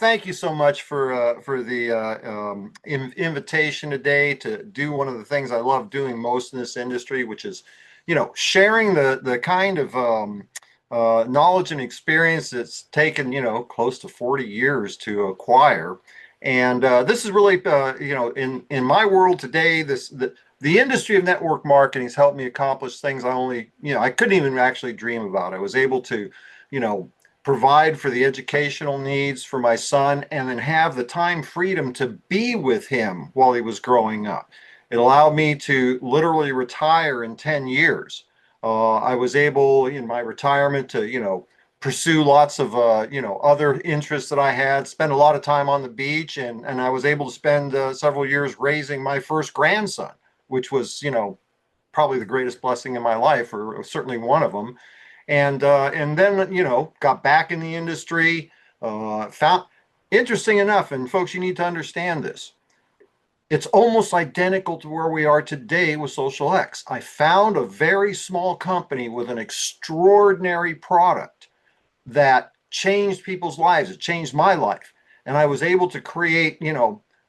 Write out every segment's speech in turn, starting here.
thank you so much for the invitation today to do one of the things I love doing most in this industry, which is, sharing the kind of knowledge and experience that's taken, close to 40 years to acquire. And this is really, in my world today, the industry of network marketing has helped me accomplish things I couldn't even actually dream about. I was able to, you know, provide for the educational needs for my son, and then have the time freedom to be with him while he was growing up. It allowed me to literally retire in 10 years. I was able in my retirement to, pursue lots of, other interests that I had, spend a lot of time on the beach, and I was able to spend several years raising my first grandson, which was, probably the greatest blessing in my life, or certainly one of them. And then got back in the industry. Found Interesting enough, and folks, you need to understand this. It's almost identical to where we are today with xosialX. I found a very small company with an extraordinary product that changed people's lives. It changed my life, and I was able to create,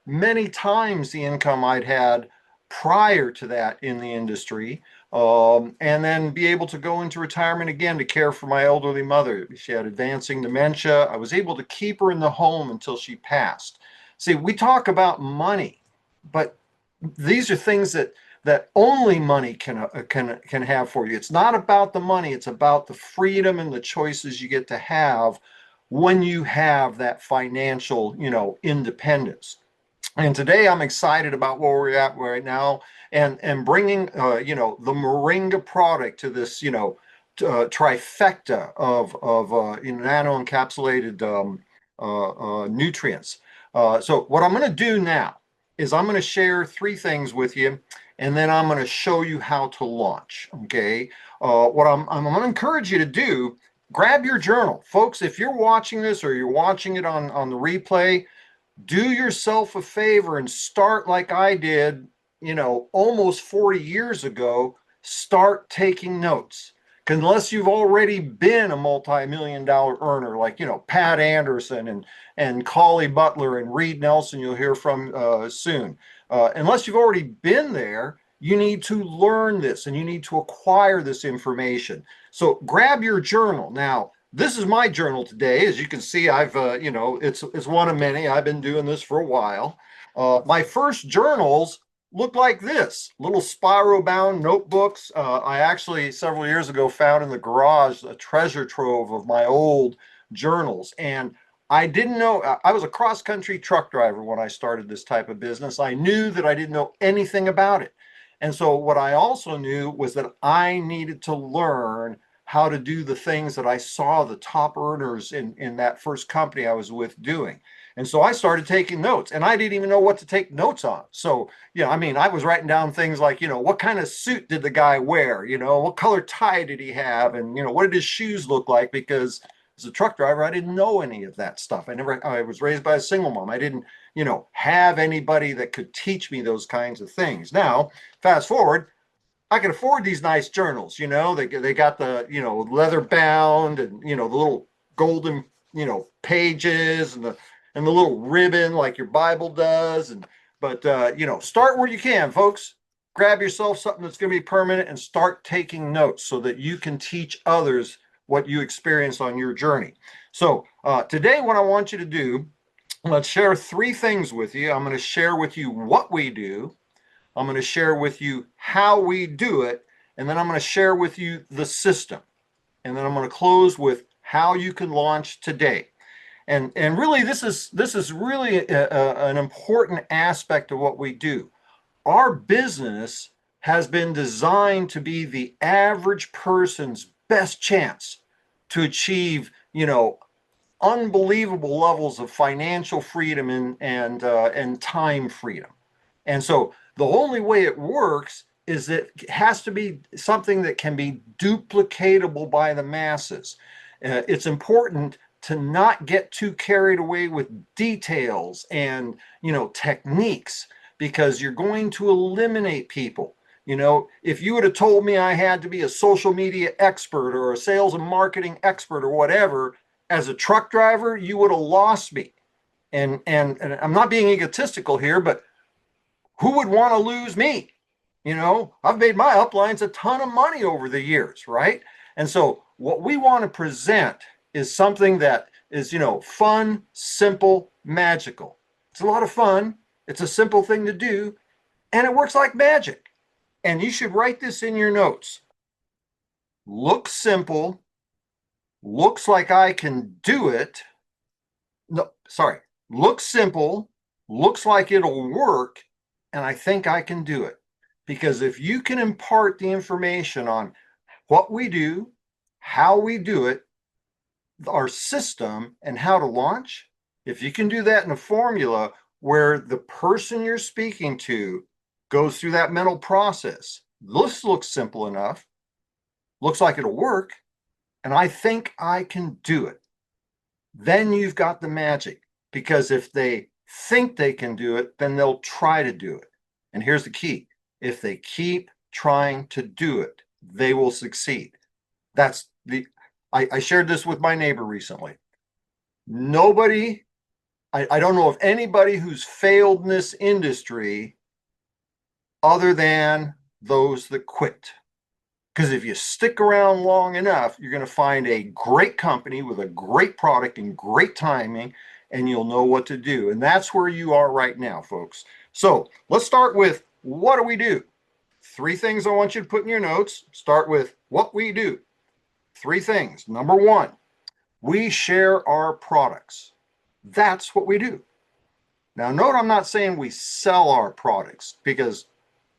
many times the income I'd had prior to that in the industry, and then be able to go into retirement again to care for my elderly mother. She had advancing dementia. I was able to keep her in the home until she passed. See, we talk about money, but these are things that only money can have for you. It's not about the money. It's about the freedom and the choices you get to have when you have that financial, independence. And today I'm excited about where we're at right now, and bringing the Moringa product to this trifecta of nano encapsulated nutrients. So what I'm going to do now is I'm going to share three things with you, and then I'm going to show you how to launch. Okay. What I'm going to encourage you to do: grab your journal, folks. If you're watching this or you're watching it on the replay, do yourself a favor and start like I did, almost 40 years ago. Start taking notes. 'Cause unless you've already been a multi-million dollar earner, like, Pat Anderson and Collie Butler and Reid Nelson, you'll hear from soon. Unless you've already been there, you need to learn this and you need to acquire this information. So grab your journal. Now, this is my journal today. As you can see, I've, it's one of many. I've been doing this for a while. My first journals look like this, little spiral bound notebooks. I actually, several years ago, found in the garage a treasure trove of my old journals. And I didn't know, I was a cross country truck driver when I started this type of business. I knew that I didn't know anything about it. And so what I also knew was that I needed to learn how to do the things that I saw the top earners in that first company I was with doing. And so I started taking notes, and I didn't even know what to take notes on. So, I was writing down things like, what kind of suit did the guy wear? What color tie did he have? And, what did his shoes look like? Because as a truck driver, I didn't know any of that stuff. I was raised by a single mom. I didn't, have anybody that could teach me those kinds of things. Now, fast forward, I can afford these nice journals. They got the, leather bound, and, the little golden, pages, and the little ribbon like your Bible does. But start where you can, folks. Grab yourself something that's going to be permanent and start taking notes so that you can teach others what you experience on your journey. So today, what I want you to do, let's share three things with you. I'm going to share with you what we do. I'm going to share with you how we do it, and then I'm going to share with you the system. And then I'm going to close with how you can launch today. And really, this is really an important aspect of what we do. Our business has been designed to be the average person's best chance to achieve, unbelievable levels of financial freedom and time freedom. And so the only way it works is that it has to be something that can be duplicatable by the masses. It's important to not get too carried away with details and, techniques, because you're going to eliminate people. If you would have told me I had to be a social media expert or a sales and marketing expert or whatever, as a truck driver, you would have lost me. And I'm not being egotistical here, but who would want to lose me? I've made my uplines a ton of money over the years, right? And so what we want to present is something that is, fun, simple, magical. It's a lot of fun. It's a simple thing to do, and it works like magic. And you should write this in your notes. Looks simple, looks like I can do it. No, sorry. Looks simple, looks like it'll work, and I think I can do it. Because if you can impart the information on what we do, how we do it, our system, and how to launch, if you can do that in a formula where the person you're speaking to goes through that mental process, this looks simple enough, looks like it'll work, and I think I can do it. Then you've got the magic, because if they think they can do it, then they'll try to do it. And here's the key. If they keep trying to do it, they will succeed. I shared this with my neighbor recently. I don't know of anybody who's failed in this industry other than those that quit. Because if you stick around long enough, you're going to find a great company with a great product and great timing, and you'll know what to do. And that's where you are right now, folks. So let's start with, what do we do? 3 things I want you to put in your notes. Start with what we do. 3 things. Number 1, we share our products. That's what we do. Now, note I'm not saying we sell our products, because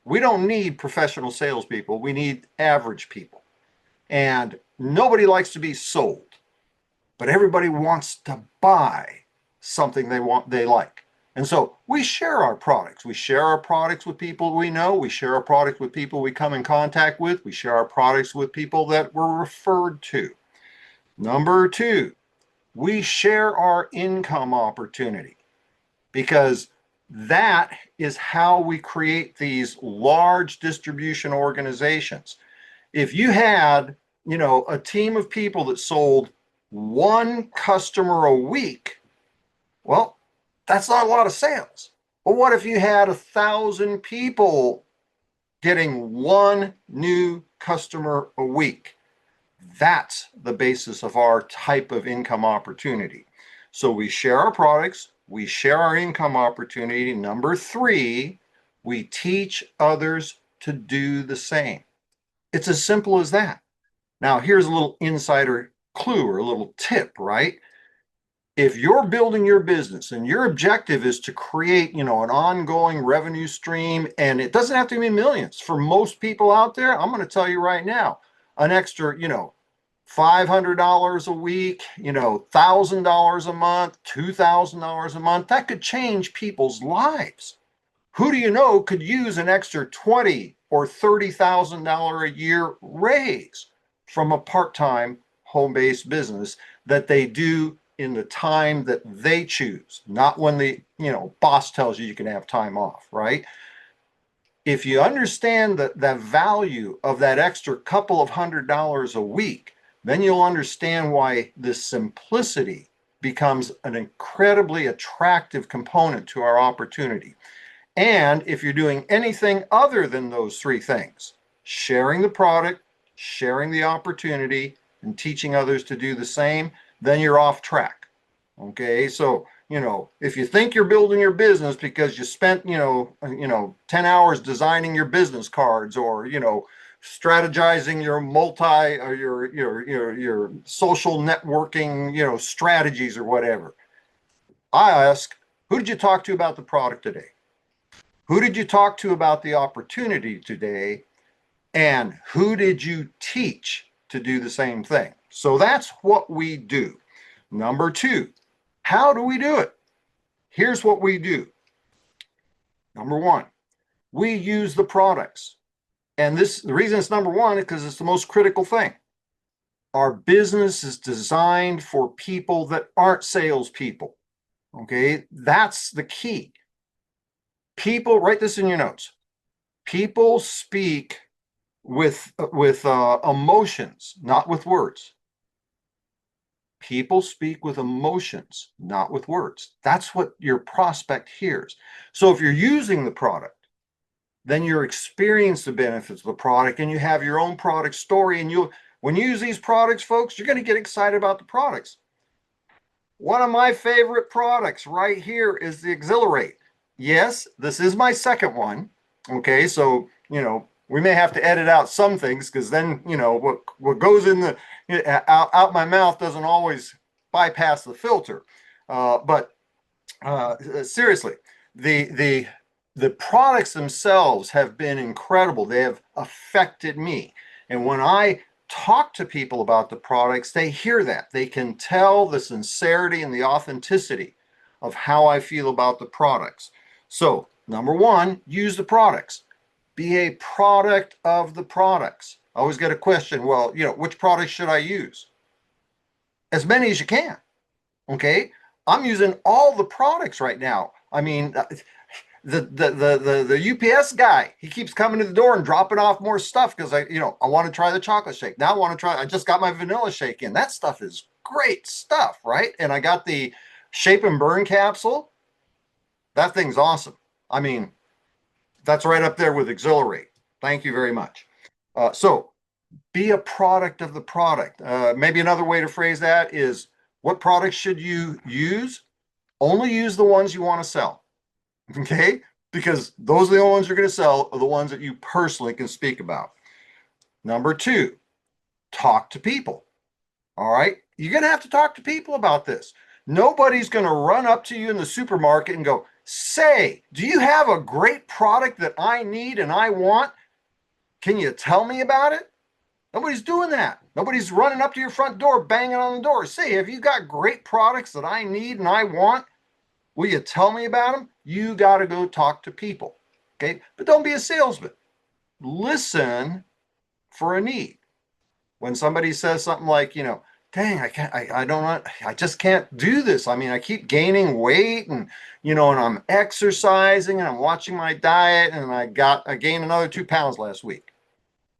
we don't need professional salespeople. We need average people. And nobody likes to be sold, but everybody wants to buy something they like. And so we share our products. We share our products with people we know. We share our products with people we come in contact with. We share our products with people that we're referred to. Number 2, we share our income opportunity, because that is how we create these large distribution organizations. If you had, a team of people that sold 1 customer a week, well, that's not a lot of sales. But what if you had 1,000 people getting 1 new customer a week? That's the basis of our type of income opportunity. So we share our products, we share our income opportunity. Number 3, we teach others to do the same. It's as simple as that. Now, here's a little insider clue or a little tip, right? If you're building your business and your objective is to create, an ongoing revenue stream, and it doesn't have to be millions. For most people out there, I'm going to tell you right now, an extra, $500 a week, $1,000 a month, $2,000 a month, that could change people's lives. Who do you know could use an extra $20,000 or $30,000 a year raise from a part-time home-based business that they do in the time that they choose, not when the boss tells you can have time off, right? If you understand the value of that extra couple of $100s a week, then you'll understand why this simplicity becomes an incredibly attractive component to our opportunity. And if you're doing anything other than those 3 things, sharing the product, sharing the opportunity, and teaching others to do the same, then you're off track. Okay, so if you think you're building your business because you spent 10 hours designing your business cards, or strategizing your your social networking strategies or whatever, I ask, who did you talk to about the product today? Who did you talk to about the opportunity today? And who did you teach to do the same thing? So that's what we do. Number 2, how do we do it? Here's what we do. Number 1, we use the products. And the reason it's number 1 is because it's the most critical thing. Our business is designed for people that aren't salespeople. Okay, that's the key. People, write this in your notes. People speak with emotions, not with words. People speak with emotions, not with words. That's what your prospect hears. So if you're using the product, then you experience the benefits of the product and you have your own product story. And when you use these products, folks, you're going to get excited about the products. One of my favorite products right here is the Exhilarate. Yes, this is my second one. Okay, so we may have to edit out some things because then what goes in the out my mouth doesn't always bypass the filter. But seriously, the products themselves have been incredible. They have affected me, and when I talk to people about the products, they hear that. They can tell the sincerity and the authenticity of how I feel about the products. So, number one, use the products. Be a product of the products. I always get a question, well, which products should I use? As many as you can. Okay? I'm using all the products right now. I mean, the UPS guy, he keeps coming to the door and dropping off more stuff because I want to try the chocolate shake. Now I just got my vanilla shake in. That stuff is great stuff, right? And I got the Shape and Burn capsule. That thing's awesome. I mean, that's right up there with Exhilarate. Thank you very much. So be a product of the product. Maybe another way to phrase that is, what products should you use? Only use the ones you want to sell. Okay? Because those are the only ones you're going to sell, are the ones that you personally can speak about. Number two, talk to people. All right? You're going to have to talk to people about this. Nobody's going to run up to you in the supermarket and go, say, do you have a great product that I need and I want? Can you tell me about it? Nobody's doing that. Nobody's running up to your front door, banging on the door. Say, have you got great products that I need and I want? Will you tell me about them? You got to go talk to people. Okay? But don't be a salesman. Listen for a need. When somebody says something like, dang, I just can't do this. I mean, I keep gaining weight and I'm exercising and I'm watching my diet and I gained another 2 pounds last week.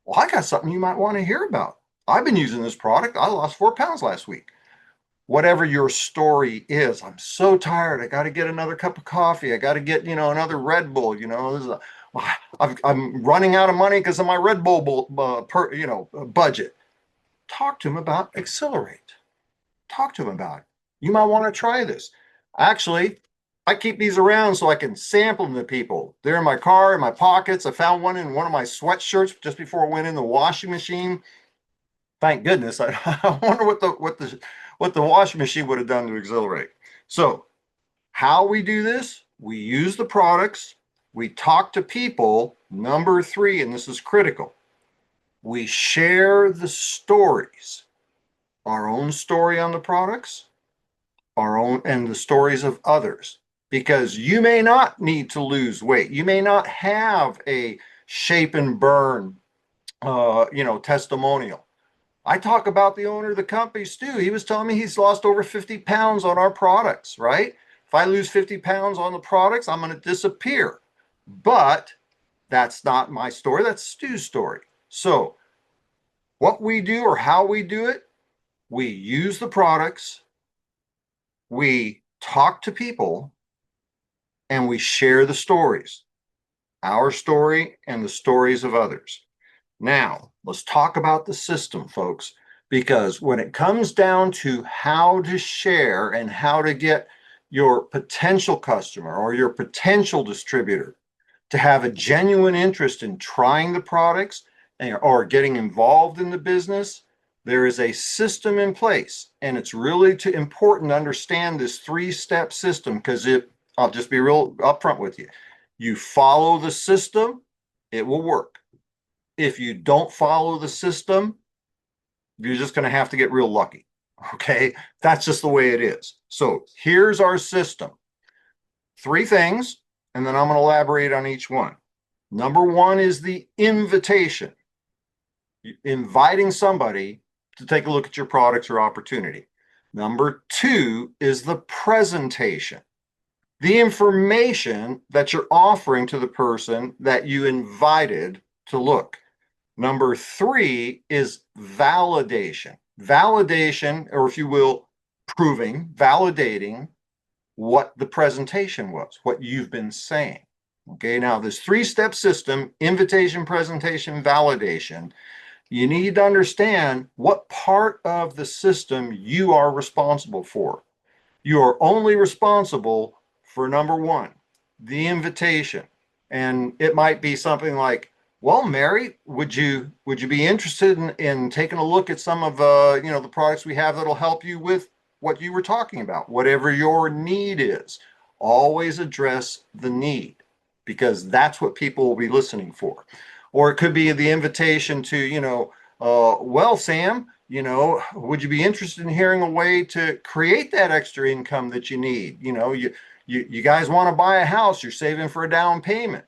Well, I got something you might want to hear about. I've been using this product. I lost 4 pounds last week. Whatever your story is, I'm so tired. I got to get another cup of coffee. I got to get, another Red Bull. I'm running out of money because of my Red Bull budget. Talk to them about Exhilarate. Talk to them about it. You might want to try this. Actually, I keep these around so I can sample them to people. They're in my car, in my pockets. I found one in one of my sweatshirts just before I went in the washing machine. Thank goodness. I wonder what the washing machine would have done to Exhilarate. So, how we do this? We use the products. We talk to people. Number three, and this is critical, we share the stories. Our own story on the products, our own, and the stories of others. Because you may not need to lose weight. You may not have a Shape and Burn, testimonial. I talk about the owner of the company, Stu. He was telling me he's lost over 50 pounds on our products, right? If I lose 50 pounds on the products, I'm going to disappear. But that's not my story. That's Stu's story. So what we do or how we do it, we use the products, we talk to people, and we share the stories, our story and the stories of others. Now, let's talk about the system, folks, because when it comes down to how to share and how to get your potential customer or your potential distributor to have a genuine interest in trying the products or getting involved in the business, there is a system in place. And it's really important to understand this 3-step system because I'll just be real upfront with you. You follow the system, it will work. If you don't follow the system, you're just going to have to get real lucky. Okay? That's just the way it is. So here's our system. 3 things, and then I'm going to elaborate on each one. Number 1 is the invitation. Inviting somebody to take a look at your products or opportunity. Number 2 is the presentation. The information that you're offering to the person that you invited to look. Number 3 is validation. Validation, or if you will, proving, validating what the presentation was, what you've been saying. Okay, now this three-step system, invitation, presentation, validation, you need to understand what part of the system you are responsible for. You are only responsible for number one, the invitation. And it might be something like, well, Mary, would you be interested in taking a look at some of the products we have that'll help you with what you were talking about, whatever your need is. Always address the need, because that's what people will be listening for. Or it could be the invitation to, well, Sam, would you be interested in hearing a way to create that extra income that you need? You guys want to buy a house, you're saving for a down payment.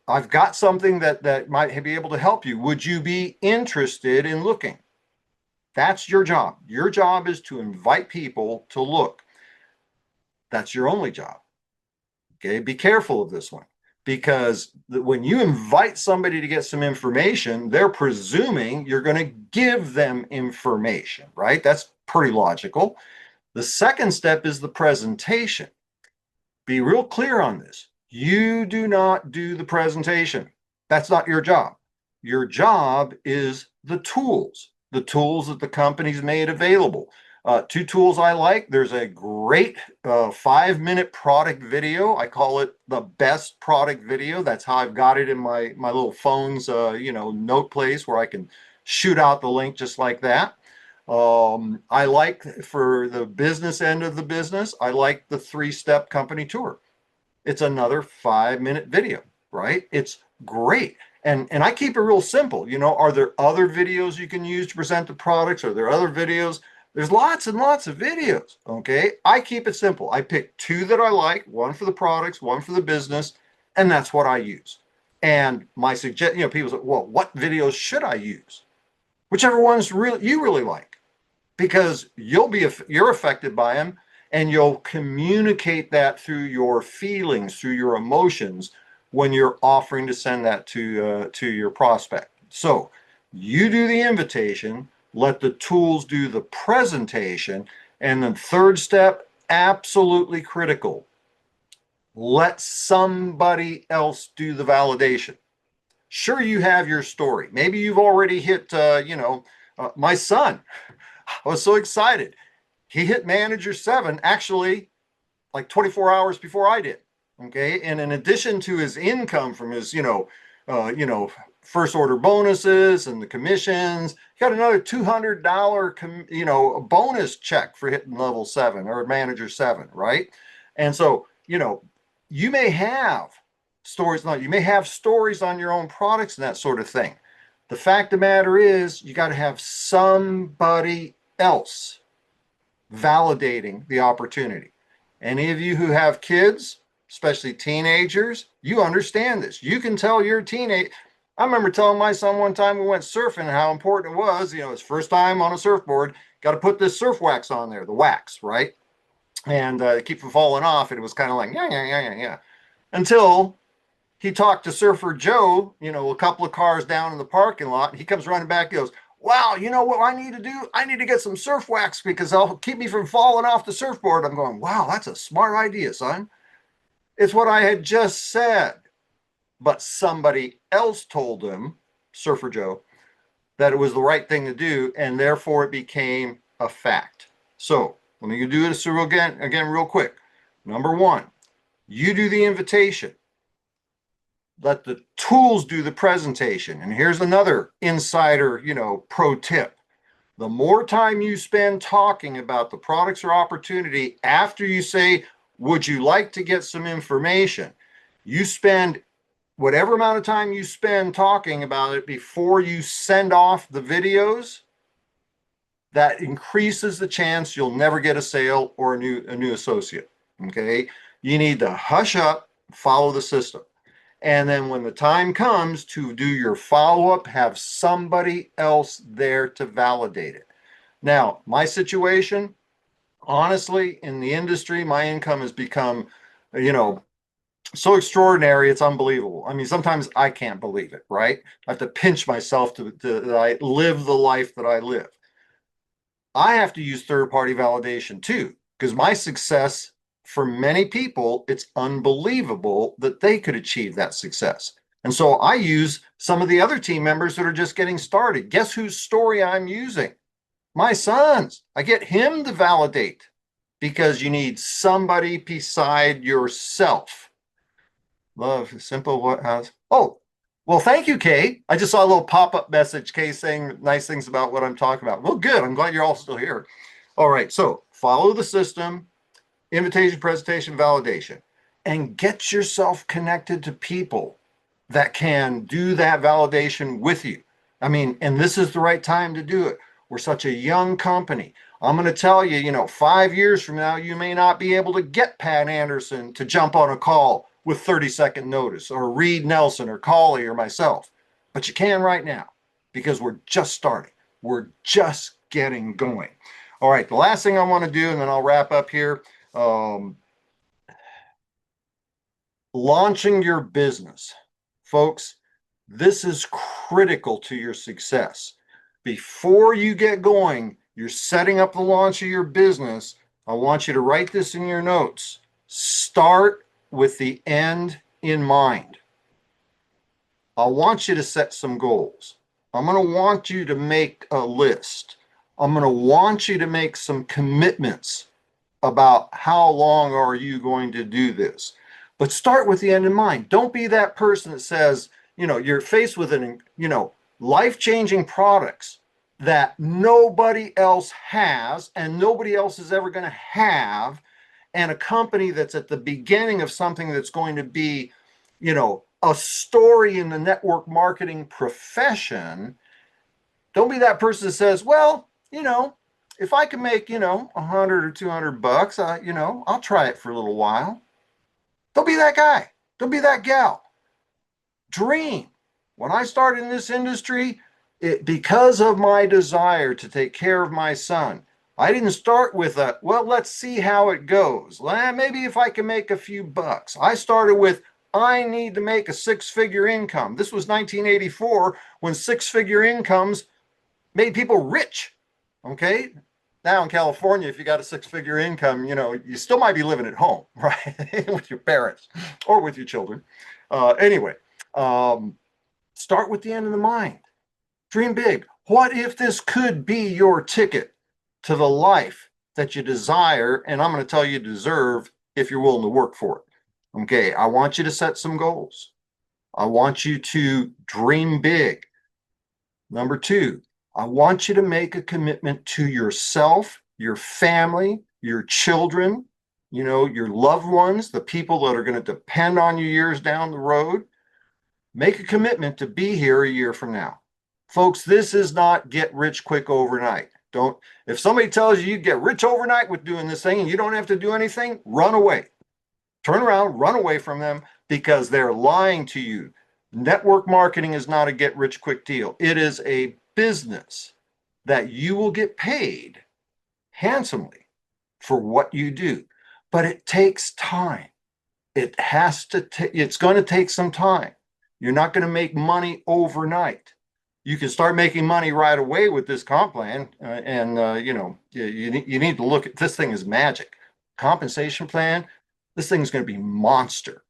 I've got something that might be able to help you. Would you be interested in looking? That's your job. Your job is to invite people to look. That's your only job. Okay, be careful of this one, because when you invite somebody to get some information, they're presuming you're going to give them information, right? That's pretty logical. The second step is the presentation. Be real clear on this. You do not do the presentation. That's not your job. Your job is the tools that the company's made available. Two tools I like. There's a great 5-minute product video. I call it the best product video. That's how I've got it in my little phone's note place, where I can shoot out the link just like that. I like, for the business end of the business, I like the 3-step company tour. It's another 5-minute video, right? It's great. And I keep it real simple. Are there other videos you can use to present the products? Are there other videos? There's lots and lots of videos, okay? I keep it simple. I pick 2 that I like, one for the products, one for the business, and that's what I use. And my suggestion, people say, well, what videos should I use? Whichever ones you really like, because you're affected by them, and you'll communicate that through your feelings, through your emotions, when you're offering to send that to your prospect. So you do the invitation, let the tools do the presentation, and the third step, absolutely critical, let somebody else do the validation. Sure, you have your story. Maybe you've already hit, my son, I was so excited. He hit manager 7, actually, like 24 hours before I did. Okay. And in addition to his income from his, first order bonuses and the commissions, he got another $200, bonus check for hitting level 7 or manager 7. Right. And so, you may have stories, you may have stories on your own products and that sort of thing. The fact of the matter is, you got to have somebody else validating the opportunity. Any of you who have kids, especially teenagers, you understand this. You can tell your teenage. I remember telling my son one time we went surfing how important it was, his first time on a surfboard, got to put this surf wax on there, the wax, right? And keep from falling off. And it was kind of like, yeah. Until he talked to Surfer Joe, a couple of cars down in the parking lot. And he comes running back, he goes, wow, you know what I need to do? I need to get some surf wax because it'll keep me from falling off the surfboard. I'm going, wow, that's a smart idea, son. It's what I had just said. But somebody else told him, Surfer Joe, that it was the right thing to do, and therefore it became a fact. So let me do this again real quick. Number 1, you do the invitation. Let the tools do the presentation. And here's another insider, pro tip. The more time you spend talking about the products or opportunity after you say, would you like to get some information? You spend whatever amount of time you spend talking about it before you send off the videos. That increases the chance you'll never get a sale or a new associate. Okay. You need to hush up, follow the system. And then when the time comes to do your follow-up, have somebody else there to validate it. Now, my situation, honestly, in the industry, my income has become, so extraordinary, it's unbelievable. I mean, sometimes I can't believe it, right? I have to pinch myself that I live the life that I live. I have to use third-party validation too, because my success, for many people, it's unbelievable that they could achieve that success. And so I use some of the other team members that are just getting started. Guess whose story I'm using? My son's. I get him to validate because you need somebody beside yourself. Love is simple. What has? Oh, well, thank you, Kay. I just saw a little pop-up message, Kay, saying nice things about what I'm talking about. Well, good. I'm glad you're all still here. All right. So follow the system, invitation, presentation, validation, and get yourself connected to people that can do that validation with you. I mean, and this is the right time to do it. We're such a young company. I'm going to tell you, 5 years from now, you may not be able to get Pat Anderson to jump on a call with 30-second notice, or Reid Nelson or Colley or myself. But you can right now because we're just starting. We're just getting going. All right, the last thing I want to do, and then I'll wrap up here. Launching your business. Folks, this is critical to your success. Before you get going, you're setting up the launch of your business. I want you to write this in your notes. Start with the end in mind. I want you to set some goals. I'm going to want you to make a list. I'm going to want you to make some commitments about how long are you going to do this. But start with the end in mind. Don't be that person that says, you're faced with life-changing products that nobody else has and nobody else is ever going to have, and a company that's at the beginning of something that's going to be, a story in the network marketing profession. Don't be that person that says, well, if I can make, 100 or 200 bucks, I'll try it for a little while. Don't be that guy. Don't be that gal. Dream. When I started in this industry, because of my desire to take care of my son, I didn't start with let's see how it goes. Maybe if I can make a few bucks. I started with, I need to make a six-figure income. This was 1984 when six-figure incomes made people rich. Okay. Now in California, if you got a six-figure income, you still might be living at home, right? With your parents or with your children. Anyway, start with the end in the mind. Dream big. What if this could be your ticket to the life that you desire? And I'm going to tell you deserve if you're willing to work for it. Okay. I want you to set some goals. I want you to dream big. Number two, I want you to make a commitment to yourself, your family, your children, your loved ones, the people that are going to depend on you years down the road. Make a commitment to be here a year from now. Folks, this is not get rich quick overnight. If somebody tells you get rich overnight with doing this thing and you don't have to do anything, run away. Turn around, run away from them, because they're lying to you. Network marketing is not a get rich quick deal. It is a business that you will get paid handsomely for what you do, but it takes time. It's going to take some time. You're not going to make money overnight. You can start making money right away with this comp plan, you need to look at this thing as magic. Compensation plan, this thing's going to be monster,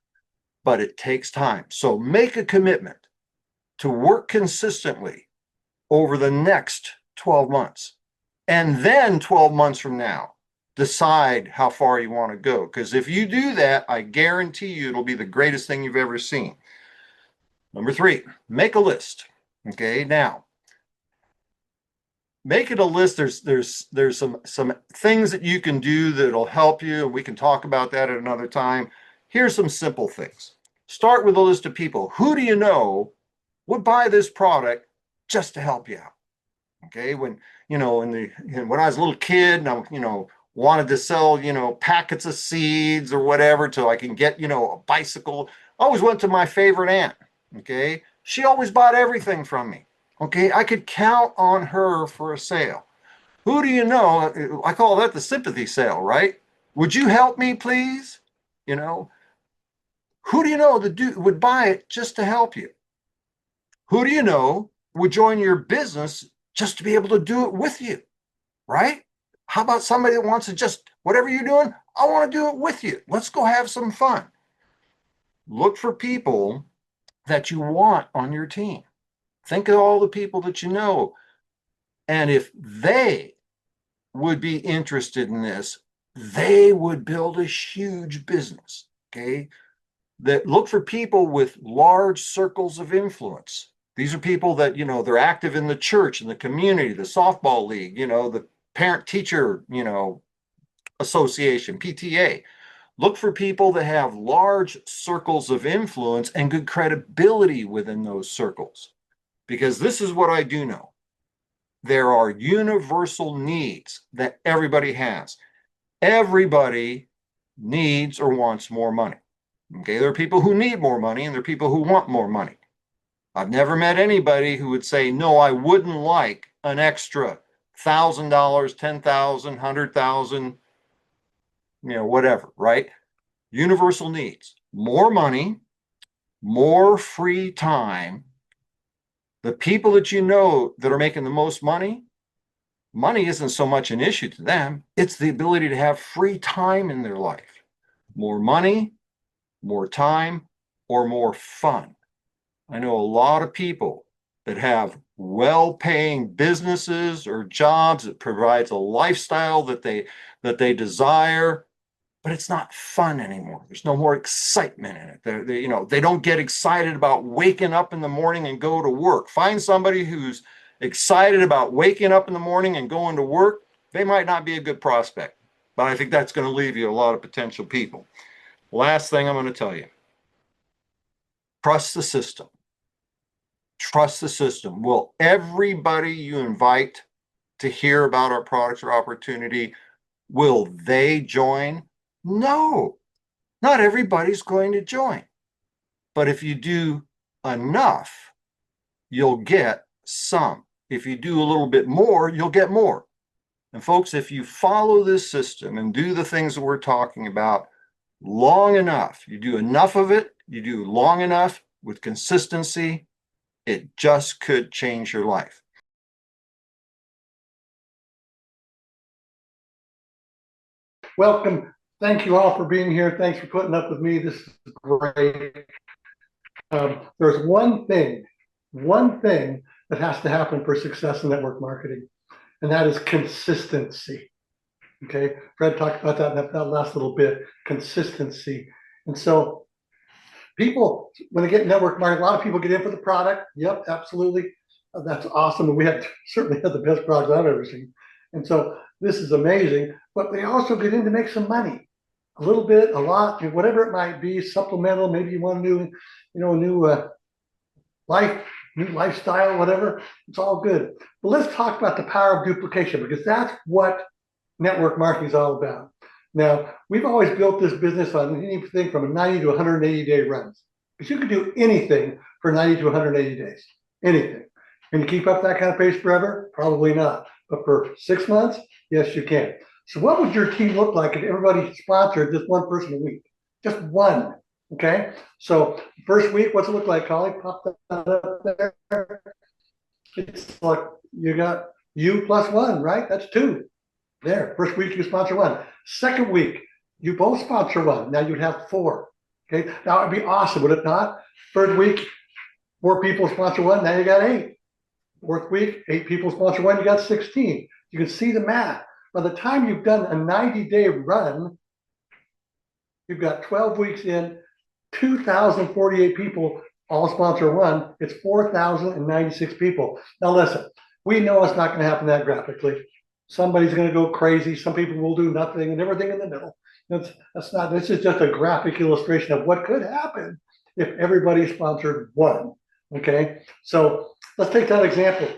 but it takes time. So make a commitment to work consistently over the next 12 months. And then 12 months from now, decide how far you want to go. Because if you do that, I guarantee you it'll be the greatest thing you've ever seen. Number three, make a list. Okay, now make it a list. There's some things that you can do that'll help you, and we can talk about that at another time. Here's some simple things. Start with a list of people. Who do you know would buy this product just to help you out? Okay, when when I was a little kid and I wanted to sell packets of seeds or whatever so I can get a bicycle, I always went to my favorite aunt. Okay, she always bought everything from me. Okay, I could count on her for a sale. Who do you know? I call that the sympathy sale, right? Would you help me, please? Who do you know that would buy it just to help you? Who do you know would join your business just to be able to do it with you? right? How about somebody that wants to just, whatever you're doing, I want to do it with you. Let's go have some fun. Look for people that you want on your team. Think of all the people that you know. And if they would be interested in this, they would build a huge business. Okay. That look for people with large circles of influence. These are people that, they're active in the church, in the community, the softball league, the parent teacher, association, PTA. Look for people that have large circles of influence and good credibility within those circles. Because this is what I do know. There are universal needs that everybody has. Everybody needs or wants more money. Okay, there are people who need more money and there are people who want more money. I've never met anybody who would say, no, I wouldn't like an extra $1,000, 10,000, 100,000, whatever, right? Universal needs, more money, more free time. The people that you know that are making the most money, money isn't so much an issue to them. It's the ability to have free time in their life. More money, more time, or more fun. I know a lot of people that have well-paying businesses or jobs that provides a lifestyle that they desire, but it's not fun anymore. There's no more excitement in it. They don't get excited about waking up in the morning and go to work. Find somebody who's excited about waking up in the morning and going to work. They might not be a good prospect, but I think that's going to leave you a lot of potential people. Last thing I'm going to tell you, trust the system. Trust the system. Will everybody you invite to hear about our products or opportunity, will they join? No, not everybody's going to join. But if you do enough, you'll get some. If you do a little bit more, you'll get more. And folks, if you follow this system and do the things that we're talking about long enough, you do enough of it, you do long enough with consistency, it just could change your life. Welcome. Thank you all for being here. Thanks for putting up with me. This is great. There's one thing that has to happen for success in network marketing, and that is consistency. Okay, Fred talked about that in that last little bit, consistency. And so people, when they get network marketing, a lot of people get in for the product. Yep, absolutely. That's awesome. And we have certainly have the best products I've ever seen. And so this is amazing, but they also get in to make some money, a little bit, a lot, whatever it might be, supplemental. Maybe you want a new, new lifestyle, whatever. It's all good. But let's talk about the power of duplication, because that's what network marketing is all about. Now, we've always built this business on anything from a 90 to 180 day runs, because you can do anything for 90 to 180 days, anything. Can you keep up that kind of pace forever? Probably not. But for 6 months, yes, you can. So what would your team look like if everybody sponsored just one person a week? Just one, okay? So first week, what's it look like, Collie? Pop that up there. It's like you got you plus one, right? That's two. There, first week you sponsor one. Second week, you both sponsor one. Now you'd have four, okay? Now it'd be awesome, would it not? Third week, 4 people sponsor one, now you got 8. Fourth week, 8 people sponsor one, you got 16. You can see the math. By the time you've done a 90-day run, you've got 12 weeks in, 2,048 people all sponsor one. It's 4,096 people. Now listen, we know it's not going to happen that graphically. Somebody's going to go crazy. Some people will do nothing and everything in the middle. That's not, this is just a graphic illustration of what could happen if everybody sponsored one. Okay, so let's take that example.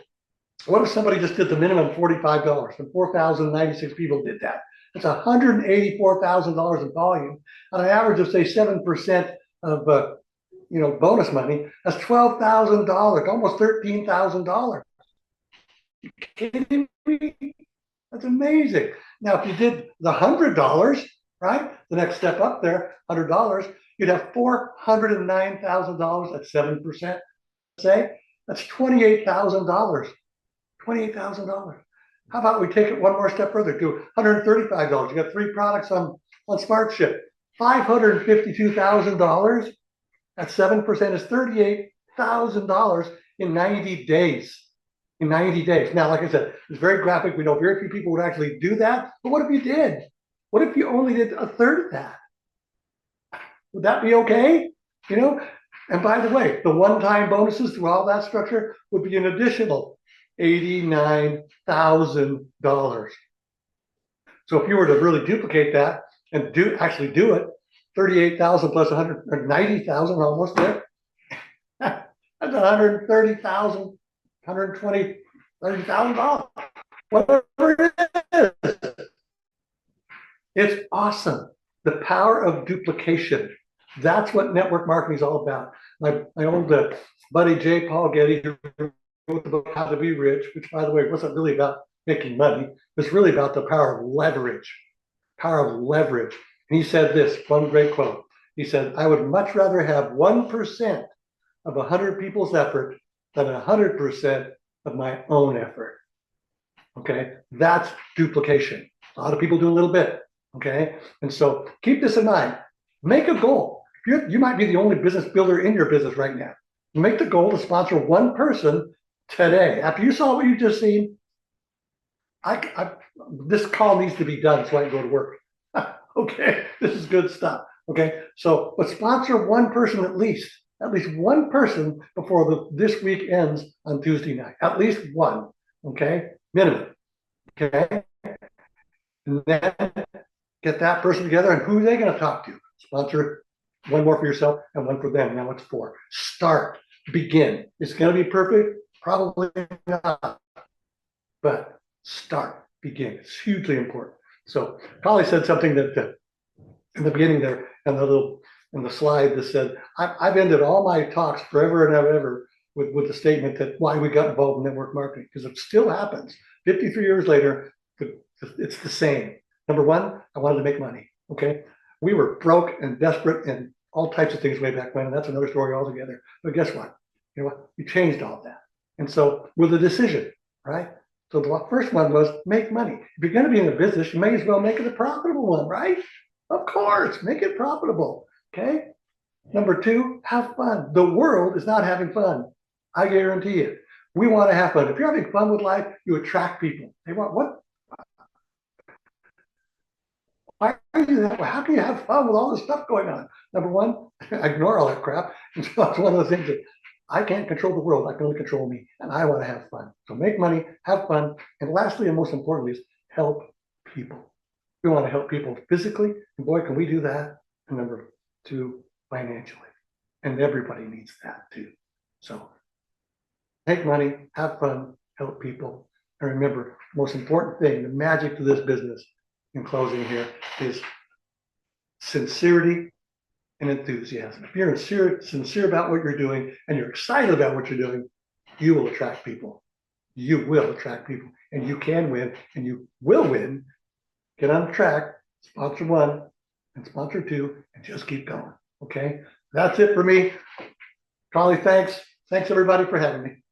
What if somebody just did the minimum $45 and 4,096 people did that? It's $184,000 in volume on an average of say 7% of bonus money. That's $12,000, almost $13,000. You kidding me? That's amazing. Now, if you did the $100, right? The next step up there, $100, you'd have $409,000 at 7%. Say that's $28,000. $28,000. How about we take it one more step further to $135? You got 3 products on SmartShip. $552,000 at 7% is $38,000 in 90 days. In 90 days. Now, like I said, it's very graphic. We know very few people would actually do that. But what if you did? What if you only did a third of that? Would that be okay? You know? And by the way, the one-time bonuses through all that structure would be an additional $89,000. So if you were to really duplicate that and actually do it, 38,000 plus 190,000, almost there. That's 130,000, 120, $30,000, whatever it is. It's awesome. The power of duplication. That's what network marketing is all about. My old buddy J. Paul Getty, who wrote the book How to Be Rich, which, by the way, wasn't really about making money. It was really about the power of leverage. Power of leverage. And he said this, one great quote. He said, I would much rather have 1% of 100 people's effort than 100% of my own effort. Okay, that's duplication. A lot of people do a little bit. Okay, and so keep this in mind. Make a goal. You might be the only business builder in your business right now. Make the goal to sponsor one person today. After you saw what you just seen, this call needs to be done so I can go to work. Okay, this is good stuff. Okay, so but sponsor one person at least one person before this week ends on Tuesday night. At least one. Okay, minimum. Okay, and then get that person together, and who are they going to talk to? Sponsor one more for yourself and one for them. Now it's 4. Start, begin. It's going to be perfect? Probably not. But start, begin. It's hugely important. So Polly said something that in the beginning there, and the slide that said, I've ended all my talks forever and ever with the statement that why we got involved in network marketing, because it still happens. 53 years later, it's the same. Number one, I wanted to make money. Okay, we were broke and desperate and all types of things way back when, and that's another story altogether. But guess what? You know what? We changed all that, and so with a decision, right? So the first one was make money. If you're going to be in a business, you may as well make it a profitable one, right? Of course, make it profitable. Okay. Number 2, have fun. The world is not having fun. I guarantee you. We want to have fun. If you're having fun with life, you attract people. They want what? Why are you that way? How can you have fun with all this stuff going on? Number 1, I ignore all that crap. And so that's one of the things that I can't control the world. I can only control me. And I want to have fun. So make money, have fun. And lastly, and most importantly, is help people. We want to help people physically. And boy, can we do that. And number 2, financially. And everybody needs that too. So make money, have fun, help people. And remember, the most important thing, the magic to this business, in closing here, is sincerity and enthusiasm. If you're sincere about what you're doing and you're excited about what you're doing, you will attract people. You will attract people, and you can win, and you will win. Get on track, sponsor 1 and sponsor 2, and just keep going. Okay, that's it for me. Carly, thanks. Thanks everybody for having me.